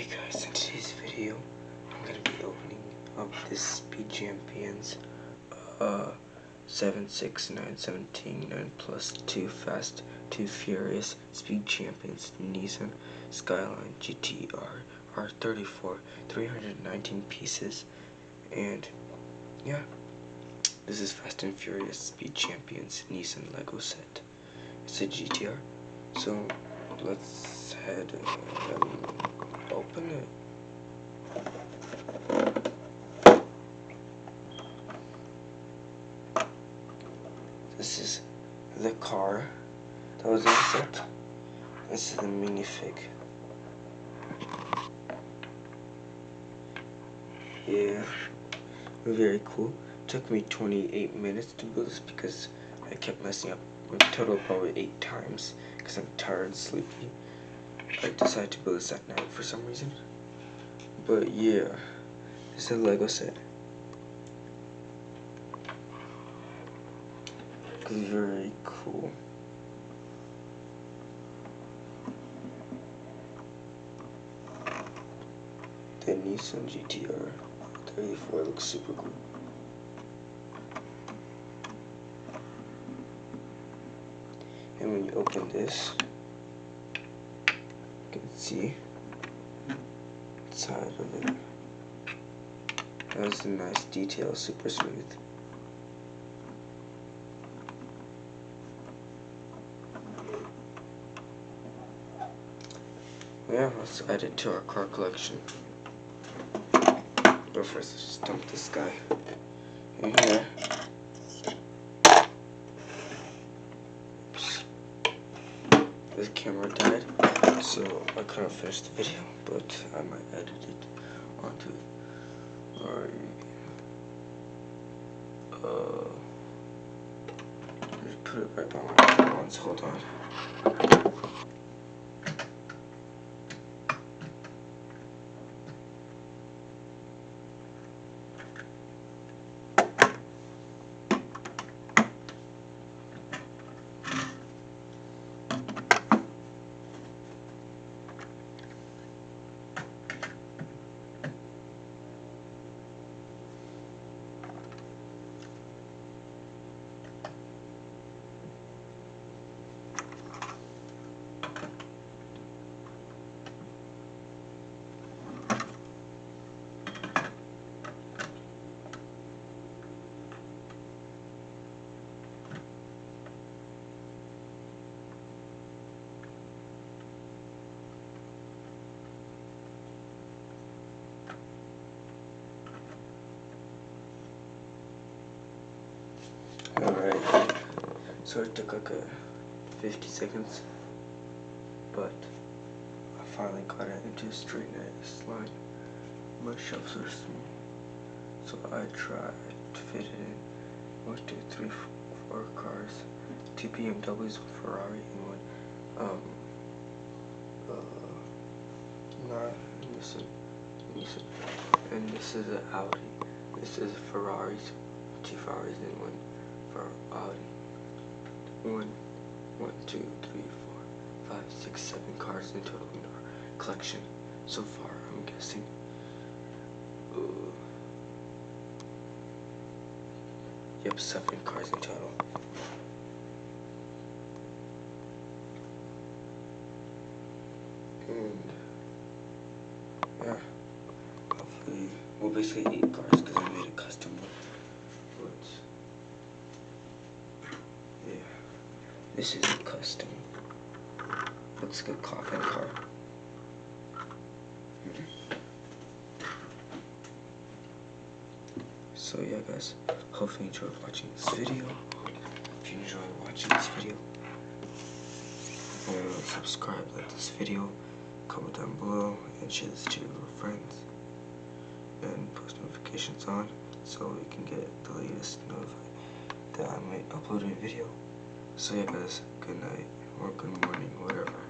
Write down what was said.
Hey guys, in today's video, I'm going to be opening up this Speed Champions 76917 9 plus 2 Fast 2 Furious Speed Champions Nissan Skyline GTR R-34 319 pieces. And yeah, this is Fast and Furious Speed Champions Nissan Lego set. It's a GTR, so let's head open it. This is the car that was in the set. This is the minifig. Yeah, very cool. Took me 28 minutes to build this because I kept messing up. A total probably 8 times because I'm tired and sleepy. I decided to build this at night for some reason. But yeah, it's a Lego set. Very cool. The Nissan GTR 34 looks super cool. And when you open this, you can see inside of it. That's a nice detail, super smooth. Yeah, let's add it to our car collection. But first, let's just dump this guy in here. Oops. This camera died, so I couldn't finish the video, but I might edit it onto it. Alright. Just put it right by my other ones. Hold on. Alright, so it took like 50 seconds, but I finally got it into a straight line. My shelves are small, so I tried to fit it in 1, 2, 3, 4 cars, 2 BMWs, 1 Ferrari, and 1 Nissan, and this is an Audi. This is a Ferrari, 2 Ferraris, and 1 for Audi. 1, 2, 3, 4, 5, 6, 7 cars in total in our collection so far, I'm guessing. Yep, 7 cars in total. And yeah, hopefully, well, basically 8 cars because I made a custom one. But yeah, this is a custom. Looks like a coffin car. So yeah guys, hopefully you enjoyed watching this video. If you enjoyed watching this video, subscribe, like this video, comment down below, and share this to your friends. And post notifications on so you can get the latest notified that I might upload a video. So yeah guys, good night or good morning, whatever.